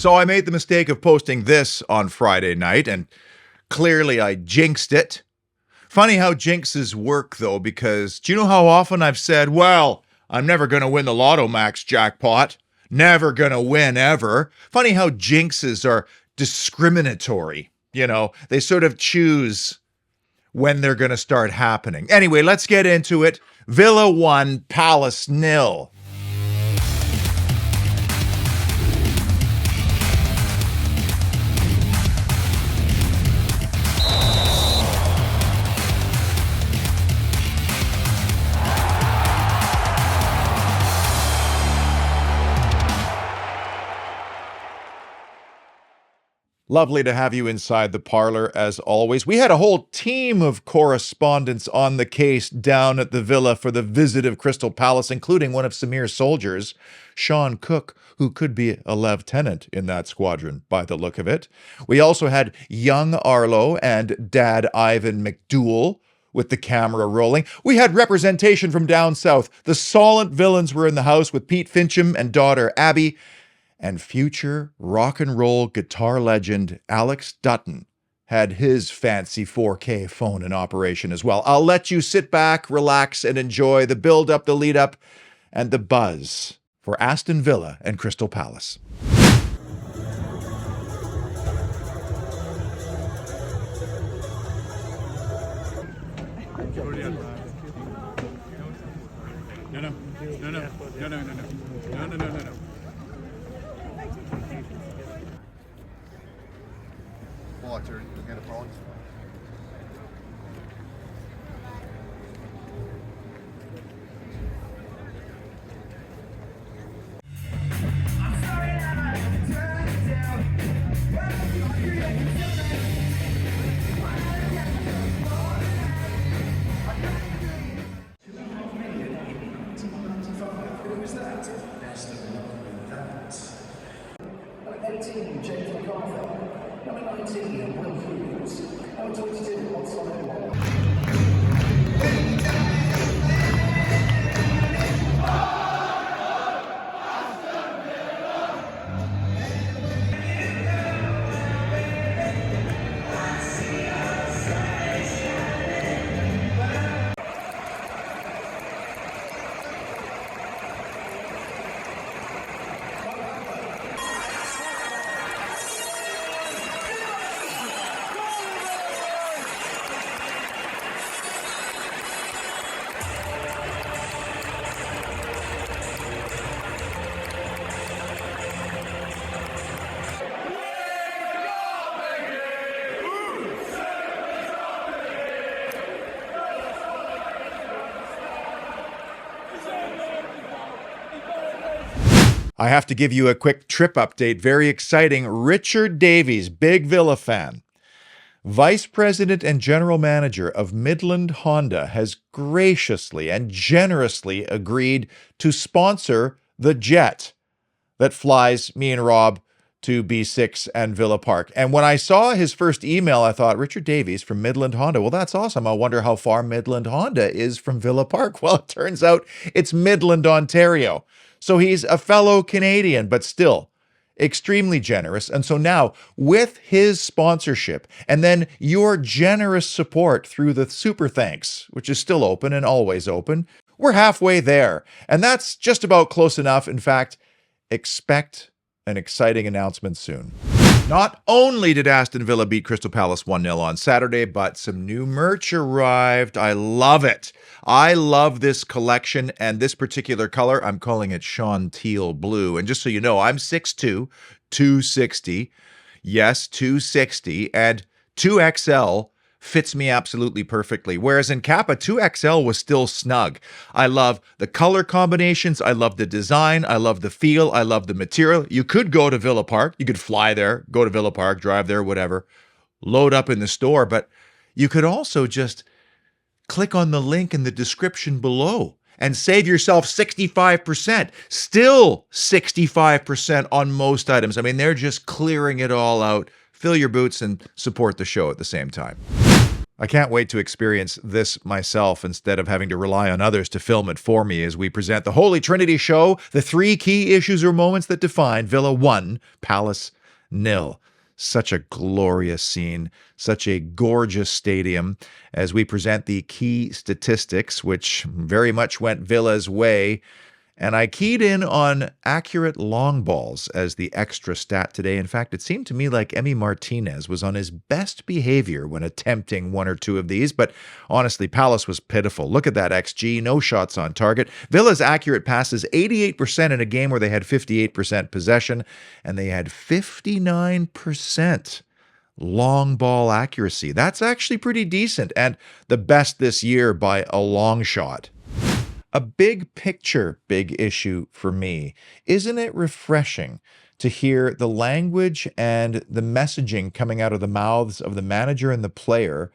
So I made the mistake of posting this on Friday night, and clearly I jinxed it. Funny how jinxes work, though, because do you know how often I've said, well, I'm never going to win the Lotto Max jackpot. Never going to win ever. Funny how jinxes are discriminatory. You know, they sort of choose when they're going to start happening. Anyway, let's get into it. Villa 1, Palace 0. Lovely to have you inside the parlor, as always. We had a whole team of correspondents on the case down at the Villa for the visit of Crystal Palace, including one of Samir's soldiers, Sean Cook, who could be a lieutenant in that squadron by the look of it. We also had young Arlo and Dad Ivan McDougall with the camera rolling. We had representation from down south. The Solent villains were in the house with Pete Fincham and daughter Abby. And future rock and roll guitar legend Alex Dutton had his fancy 4K phone in operation as well. I'll let you sit back, relax, and enjoy the build-up, the lead-up, and the buzz for Aston Villa and Crystal Palace. No. Water, you get a phone. I have to give you a quick trip update. Very exciting. Richard Davies, big Villa fan, Vice President and General Manager of Midland Honda, has graciously and generously agreed to sponsor the jet that flies me and Rob to B6 and Villa Park. And when I saw his first email, I thought, Richard Davies from Midland Honda. Well, that's awesome. I wonder how far Midland Honda is from Villa Park. Well, it turns out it's Midland, Ontario. So he's a fellow Canadian, but still extremely generous. And so now, with his sponsorship and then your generous support through the Super Thanks, which is still open and always open, we're halfway there. And that's just about close enough. In fact, expect an exciting announcement soon. Not only did Aston Villa beat Crystal Palace 1-0 on Saturday, but some new merch arrived. I love it. I love this collection and this particular color. I'm calling it Sean Teal Blue. And just so you know, I'm 6'2", 260. Yes, 260. And 2XL fits me absolutely perfectly. Whereas in Kappa, 2XL was still snug. I love the color combinations. I love the design. I love the feel. I love the material. You could go to Villa Park. You could fly there, go to Villa Park, drive there, whatever, load up in the store. But you could also just click on the link in the description below and save yourself 65%. Still 65% on most items. I mean, they're just clearing it all out. Fill your boots and support the show at the same time. I can't wait to experience this myself instead of having to rely on others to film it for me as we present the Holy Trinity show, the 3 key issues or moments that define Villa 1, Palace 0. Such a glorious scene, such a gorgeous stadium as we present the key statistics, which very much went Villa's way. And I keyed in on accurate long balls as the extra stat today. In fact, it seemed to me like Emi Martinez was on his best behavior when attempting 1 or 2 of these, but honestly, Palace was pitiful. Look at that XG, no shots on target. Villa's accurate passes 88% in a game where they had 58% possession, and they had 59% long ball accuracy. That's actually pretty decent, and the best this year by a long shot. A big picture, big issue for me. Isn't it refreshing to hear the language and the messaging coming out of the mouths of the manager and the player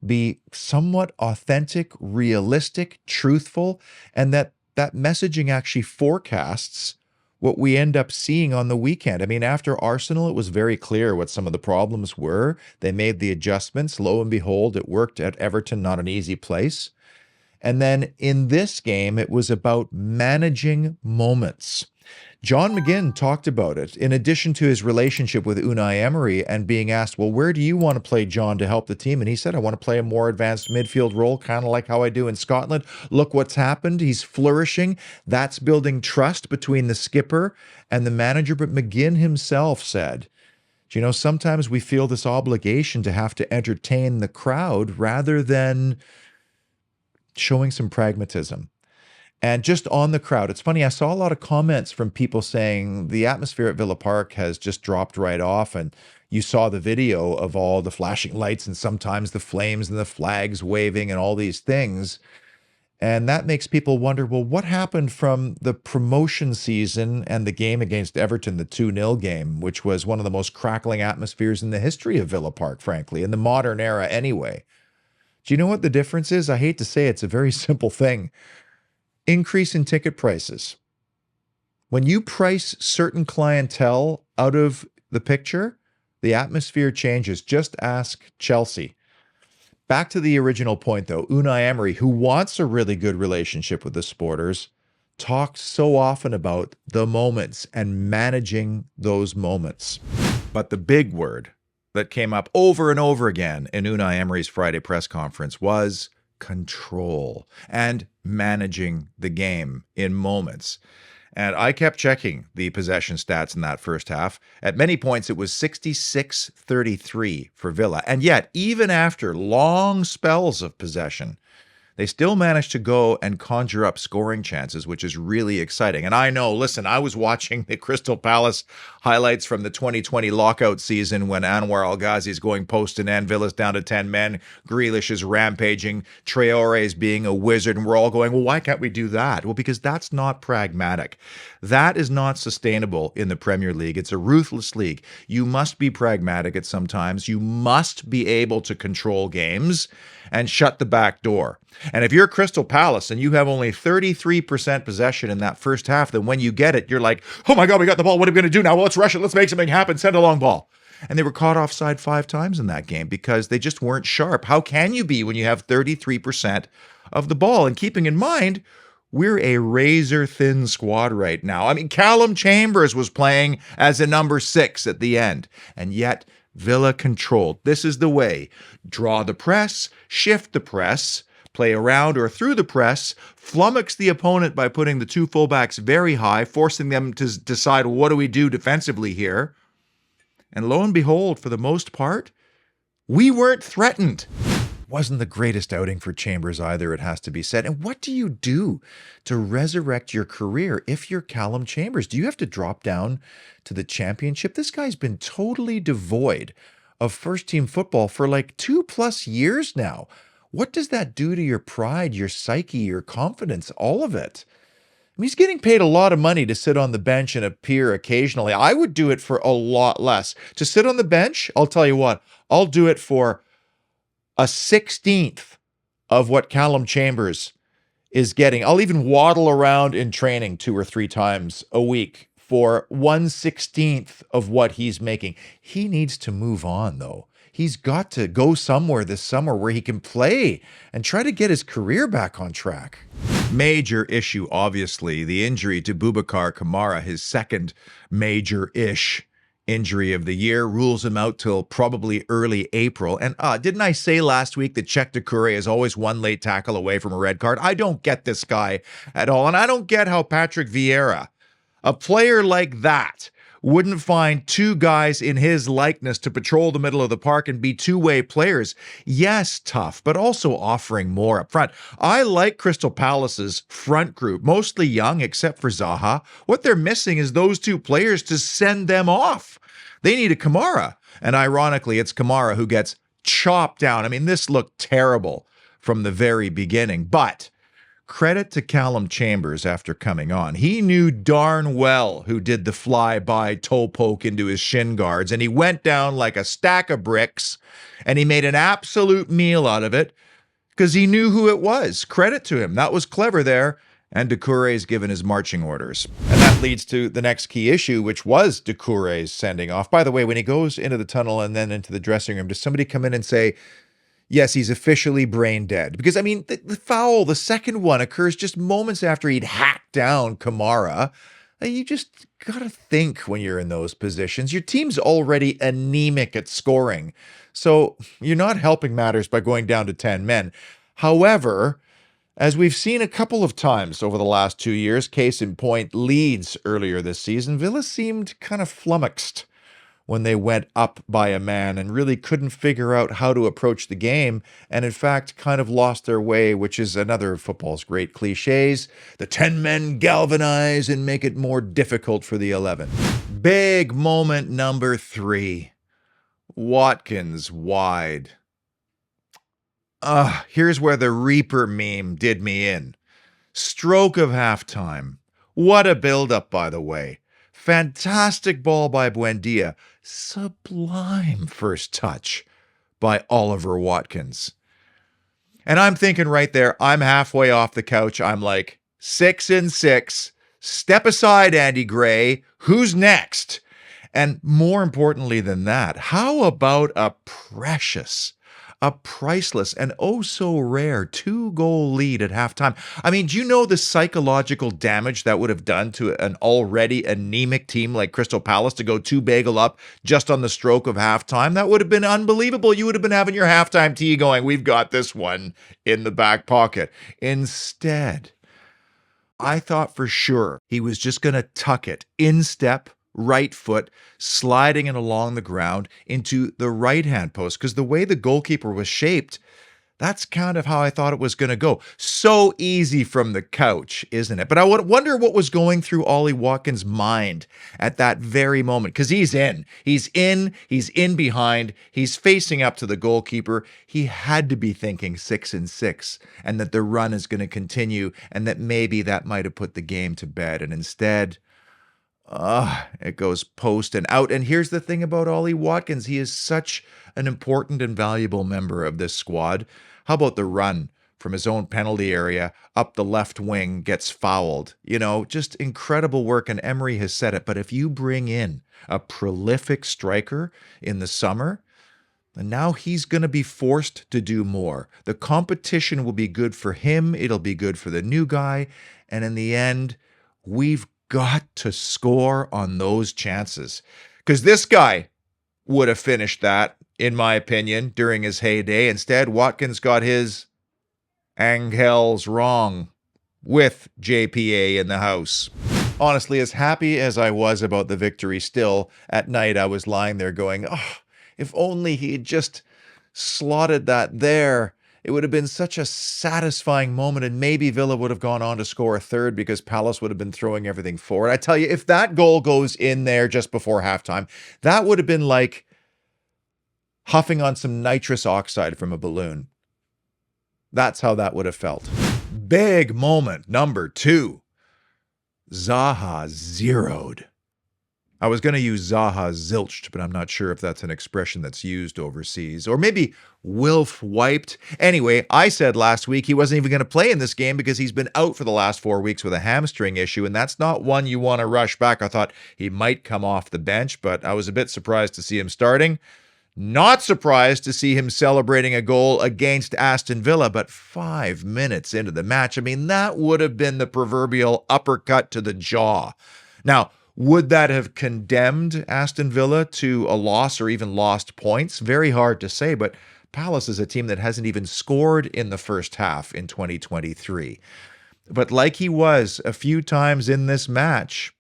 be somewhat authentic, realistic, truthful, and that messaging actually forecasts what we end up seeing on the weekend? I mean, after Arsenal, it was very clear what some of the problems were. They made the adjustments. Lo and behold, it worked at Everton, not an easy place. And then in this game, it was about managing moments. John Mcginn talked about it, in addition to his relationship with Unai Emery and being asked, well, where do you want to play, John, to help the team? And he said, I want to play a more advanced midfield role, kind of like how I do in Scotland. Look what's happened. He's flourishing. That's building trust between the skipper and the manager. But Mcginn himself said, you know, sometimes we feel this obligation to have to entertain the crowd rather than showing some pragmatism. And just on the crowd, it's funny, I saw a lot of comments from people saying the atmosphere at Villa Park has just dropped right off. And you saw the video of all the flashing lights and sometimes the flames and the flags waving and all these things. And that makes people wonder, well, what happened from the promotion season and the game against Everton, the 2-0 game, which was one of the most crackling atmospheres in the history of Villa Park, frankly, in the modern era anyway. Do you know what the difference is? I hate to say it's a very simple thing. Increase in ticket prices. When you price certain clientele out of the picture, the atmosphere changes. Just ask Chelsea. Back to the original point, though. Unai Emery, who wants a really good relationship with the supporters, talks so often about the moments and managing those moments. But the big word that came up over and over again in Unai Emery's Friday press conference was control and managing the game in moments. And I kept checking the possession stats in that first half. At many points, it was 66-33 for Villa. And yet, even after long spells of possession, they still managed to go and conjure up scoring chances, which is really exciting. And I know, listen, I was watching the Crystal Palace highlights from the 2020 lockout season when Anwar El-Ghazi is going post and end, Villa's down to 10 men, Grealish is rampaging, Traore is being a wizard, and we're all going, well, why can't we do that? Well, because that's not pragmatic. That is not sustainable in the Premier League. It's a ruthless league. You must be pragmatic at some times. You must be able to control games and shut the back door. And if you're Crystal Palace and you have only 33% possession in that first half, then when you get it, you're like, oh my God, we got the ball. What are we going to do now? Well, let's rush it. Let's make something happen. Send a long ball. And they were caught offside 5 times in that game because they just weren't sharp. How can you be when you have 33% of the ball? And keeping in mind, we're a razor-thin squad right now. I mean, Callum Chambers was playing as a number 6 at the end. And yet, Villa controlled. This is the way. Draw the press, shift the press, play around or through the press, flummox the opponent by putting the 2 fullbacks very high, forcing them to decide, what do we do defensively here? And lo and behold, for the most part, we weren't threatened. Wasn't the greatest outing for Chambers either, it has to be said. And what do you do to resurrect your career if you're Callum Chambers? Do you have to drop down to the Championship? This guy's been totally devoid of first-team football for like 2+ years now. What does that do to your pride, your psyche, your confidence, all of it? I mean, he's getting paid a lot of money to sit on the bench and appear occasionally. I would do it for a lot less. To sit on the bench, I'll tell you what, I'll do it for a 16th of what Callum Chambers is getting. I'll even waddle around in training 2 or 3 times a week for 1/16 of what he's making. He needs to move on, though. He's got to go somewhere this summer where he can play and try to get his career back on track. Major issue, obviously, the injury to Boubacar Kamara, his second major-ish injury of the year, rules him out till probably early April. And didn't I say last week that Czech Doucouré is always one late tackle away from a red card? I don't get this guy at all. And I don't get how Patrick Vieira, a player like that, wouldn't find two guys in his likeness to patrol the middle of the park and be two-way players. Yes, tough, but also offering more up front. I like Crystal Palace's front group, mostly young except for Zaha. What they're missing is those two players to send them off. They need a Kamara. And ironically, it's Kamara who gets chopped down. I mean, this looked terrible from the very beginning, but credit to Callum Chambers after coming on. He knew darn well who did the fly-by toe poke into his shin guards, and he went down like a stack of bricks, and he made an absolute meal out of it because he knew who it was. Credit to him. That was clever there, and Doucouré's given his marching orders. And that leads to the next key issue, which was Doucouré's sending off. By the way, when he goes into the tunnel and then into the dressing room, does somebody come in and say, yes, he's officially brain dead? Because, I mean, the foul, the second one, occurs just moments after he'd hacked down Kamara. You just got to think when you're in those positions. Your team's already anemic at scoring, so you're not helping matters by going down to 10 men. However, as we've seen a couple of times over the last 2 years, case in point, Leeds earlier this season, Villa seemed kind of flummoxed when they went up by a man and really couldn't figure out how to approach the game, and in fact kind of lost their way, which is another of football's great cliches. The 10 men galvanize and make it more difficult for the 11. Big moment number 3. Watkins wide. Here's where the Reaper meme did me in. Stroke of halftime. What a build-up, by the way. Fantastic ball by Buendia. Sublime first touch by Oliver Watkins. And I'm thinking right there, I'm halfway off the couch. I'm like, 6 and 6. Step aside, Andy Gray. Who's next? And more importantly than that, how about a precious, a priceless, and oh so rare 2-goal lead at halftime? I mean, do you know the psychological damage that would have done to an already anemic team like Crystal Palace to go 2-bagel up just on the stroke of halftime? That would have been unbelievable. You would have been having your halftime tea going, we've got this one in the back pocket. Instead, I thought for sure he was just going to tuck it in step, right foot, sliding it along the ground into the right-hand post, because the way the goalkeeper was shaped, that's kind of how I thought it was going to go. So easy from the couch, isn't it? But I would wonder what was going through Ollie Watkins' mind at that very moment, because he's in behind, he's facing up to the goalkeeper. He had to be thinking 6 and 6, and that the run is going to continue, and that maybe that might have put the game to bed, and instead, it goes post and out. And here's the thing about Ollie Watkins. He is such an important and valuable member of this squad. How about the run from his own penalty area up the left wing, gets fouled? You know, just incredible work. And Emery has said it. But if you bring in a prolific striker in the summer, and now he's going to be forced to do more. The competition will be good for him. It'll be good for the new guy. And in the end, we've got to score on those chances, because this guy would have finished that, in my opinion, during his heyday. Instead, Watkins got his angels wrong with JPA in the house. Honestly, as happy as I was about the victory, still at night I was lying there going, if only he had just slotted that there. It would have been such a satisfying moment, and maybe Villa would have gone on to score a third because Palace would have been throwing everything forward. I tell you, if that goal goes in there just before halftime, that would have been like huffing on some nitrous oxide from a balloon. That's how that would have felt. Big moment number 2. Zaha zeroed. I was going to use Zaha zilched, but I'm not sure if that's an expression that's used overseas. Or maybe Wilf wiped. Anyway, I said last week he wasn't even going to play in this game because he's been out for the last 4 weeks with a hamstring issue, and that's not one you want to rush back. I thought he might come off the bench, but I was a bit surprised to see him starting. Not surprised to see him celebrating a goal against Aston Villa, but 5 minutes into the match, I mean, that would have been the proverbial uppercut to the jaw. Now, would that have condemned Aston Villa to a loss or even lost points? Very hard to say, but Palace is a team that hasn't even scored in the first half in 2023. But like he was a few times in this match,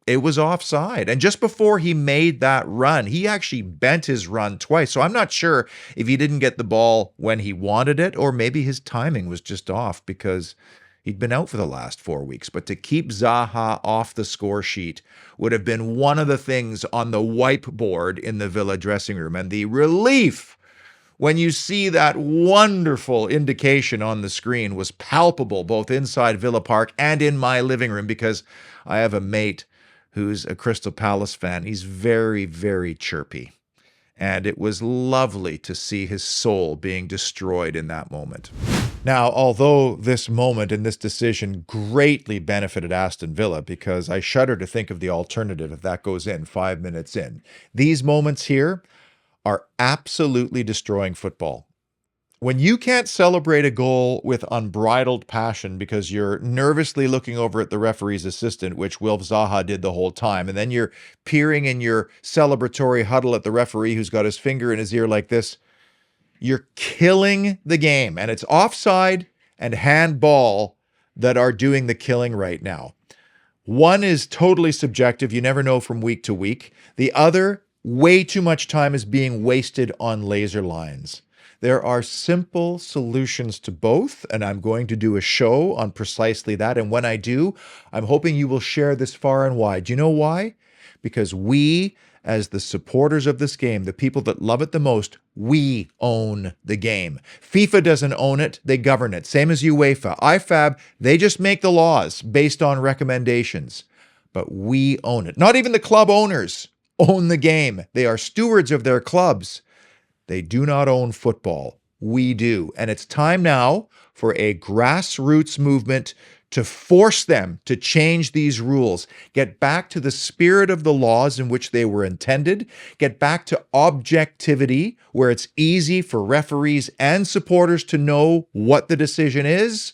it was offside. And just before he made that run, he actually bent his run twice. So I'm not sure if he didn't get the ball when he wanted it, or maybe his timing was just off because he'd been out for the last 4 weeks. But to keep Zaha off the score sheet would have been one of the things on the whiteboard in the Villa dressing room. And the relief when you see that wonderful indication on the screen was palpable, both inside Villa Park and in my living room, because I have a mate who's a Crystal Palace fan. He's very, very chirpy. And it was lovely to see his soul being destroyed in that moment. Now, although this moment and this decision greatly benefited Aston Villa, because I shudder to think of the alternative if that goes in 5 minutes in, these moments here are absolutely destroying football. When you can't celebrate a goal with unbridled passion because you're nervously looking over at the referee's assistant, which Wilf Zaha did the whole time, and then you're peering in your celebratory huddle at the referee who's got his finger in his ear like this, you're killing the game. And it's offside and handball that are doing the killing right now. One is totally subjective. You never know from week to week. The other, way too much time is being wasted on laser lines. There are simple solutions to both, and I'm going to do a show on precisely that. And when I do, I'm hoping you will share this far and wide. Do you know why? Because we, as the supporters of this game, the people that love it the most, we own the game. FIFA doesn't own it, they govern it. Same as UEFA. IFAB, they just make the laws based on recommendations. But we own it. Not even the club owners own the game. They are stewards of their clubs. They do not own football. We do. And it's time now for a grassroots movement to force them to change these rules, get back to the spirit of the laws in which they were intended, get back to objectivity where it's easy for referees and supporters to know what the decision is,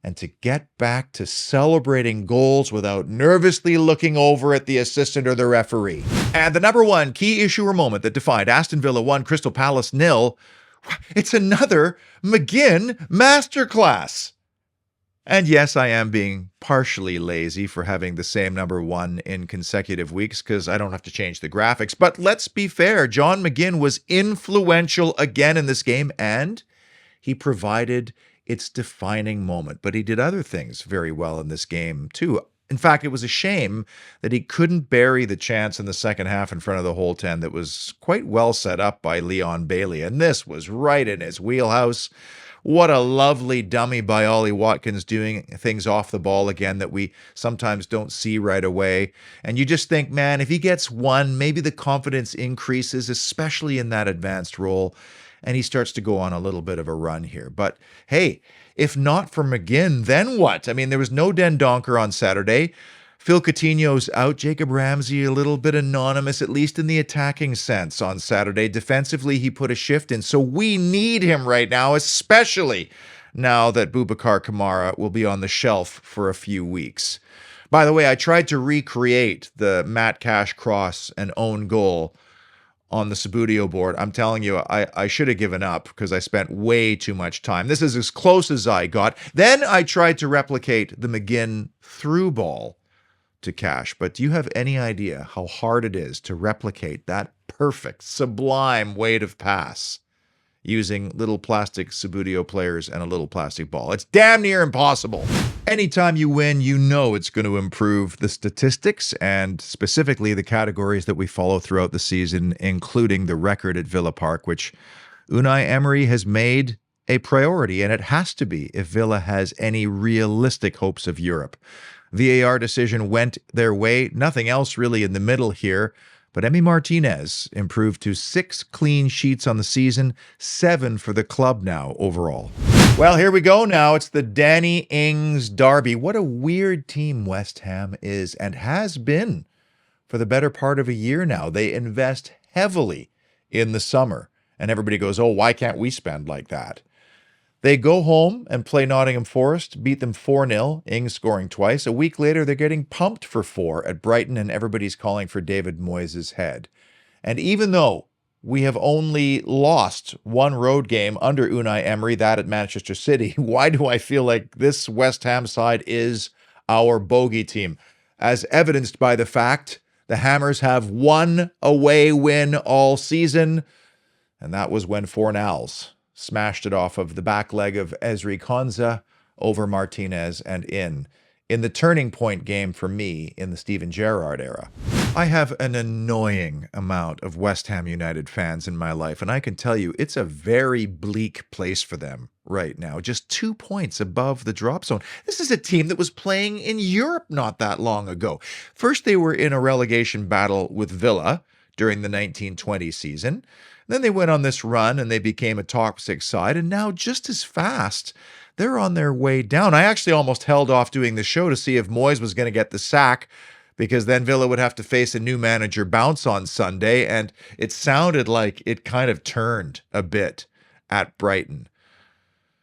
and to get back to celebrating goals without nervously looking over at the assistant or the referee. And the number one key issue or moment that defined Aston Villa 1, Crystal Palace 0, it's another Mcginn masterclass. And yes, I am being partially lazy for having the same number one in consecutive weeks because I don't have to change the graphics. But let's be fair, John Mcginn was influential again in this game, and he provided its defining moment. But he did other things very well in this game too. In fact, it was a shame that he couldn't bury the chance in the second half in front of the whole 10 that was quite well set up by Leon Bailey. And this was right in his wheelhouse. What a lovely dummy by Ollie Watkins, doing things off the ball again that we sometimes don't see right away. And you just think, man, if he gets one, maybe the confidence increases, especially in that advanced role, and he starts to go on a little bit of a run here. But hey, if not for Mcginn, then what? I mean, there was no Dendoncker on Saturday. Phil Coutinho's out. Jacob Ramsey, a little bit anonymous, at least in the attacking sense on Saturday. Defensively, he put a shift in. So we need him right now, especially now that Boubacar Kamara will be on the shelf for a few weeks. By the way, I tried to recreate the Matt Cash cross and own goal on the Subbuteo board. I'm telling you, I should have given up because I spent way too much time. This is as close as I got. Then I tried to replicate the Mcginn through ball to Cash. But do you have any idea how hard it is to replicate that perfect, sublime weight of pass using little plastic Subbuteo players and a little plastic ball? It's damn near impossible. Anytime you win, you know it's going to improve the statistics and specifically the categories that we follow throughout the season, including the record at Villa Park, which Unai Emery has made a priority, and it has to be if Villa has any realistic hopes of Europe. VAR decision went their way. Nothing else really in the middle here. But Emi Martinez improved to 6 clean sheets on the season, 7 for the club now overall. Well, here we go now. It's the Danny Ings derby. What a weird team West Ham is and has been for the better part of a year now. They invest heavily in the summer. And everybody goes, oh, why can't we spend like that? They go home and play Nottingham Forest, beat them 4-0, Ings scoring twice. A week later, they're getting pumped for 4 at Brighton, and everybody's calling for David Moyes' head. And even though we have only lost one road game under Unai Emery, that at Manchester City, why do I feel like this West Ham side is our bogey team? As evidenced by the fact the Hammers have one away win all season, and that was when Fornals smashed it off of the back leg of Ezri Konsa over Martinez and in the turning point game for me in the Steven Gerrard era. I have an annoying amount of West Ham United fans in my life, and I can tell you it's a very bleak place for them right now, just 2 points above the drop zone. This is a team that was playing in Europe not that long ago. First, they were in a relegation battle with Villa during the 1920 season. Then they went on this run and they became a top 6 side, and now just as fast, they're on their way down. I actually almost held off doing the show to see if Moyes was going to get the sack, because then Villa would have to face a new manager bounce on Sunday, and it sounded like it kind of turned a bit at Brighton.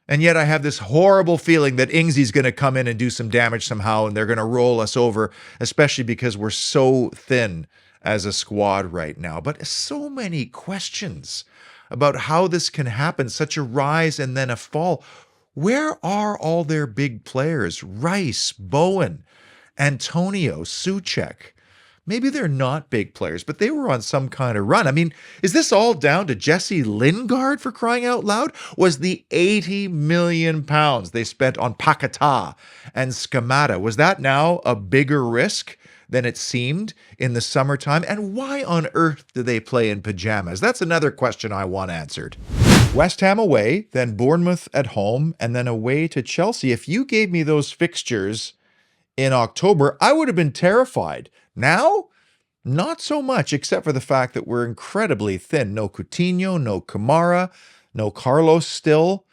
And yet I have this horrible feeling that Ingsy's going to come in and do some damage somehow, and they're going to roll us over, especially because we're so thin as a squad right now. But so many questions about how this can happen, such a rise and then a fall. Where are all their big players? Rice, Bowen, Antonio, Souček. Maybe they're not big players, but they were on some kind of run. I mean, is this all down to Jesse Lingard, for crying out loud? Was the £80 million they spent on Paquetá and Scamata, was that now a bigger risk than it seemed in the summertime? And why on earth do they play in pajamas? That's another question I want answered. West Ham away, then Bournemouth at home, and then away to Chelsea. If you gave me those fixtures in October, I would have been terrified. Now, not so much, except for the fact that we're incredibly thin. No Coutinho, no Kamara, no Carlos still.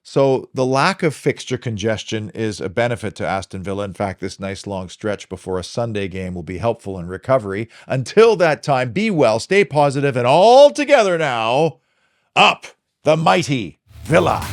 So the lack of fixture congestion is a benefit to Aston Villa. In fact, this nice long stretch before a Sunday game will be helpful in recovery. Until that time, be well, stay positive, and all together now, up the mighty Villa.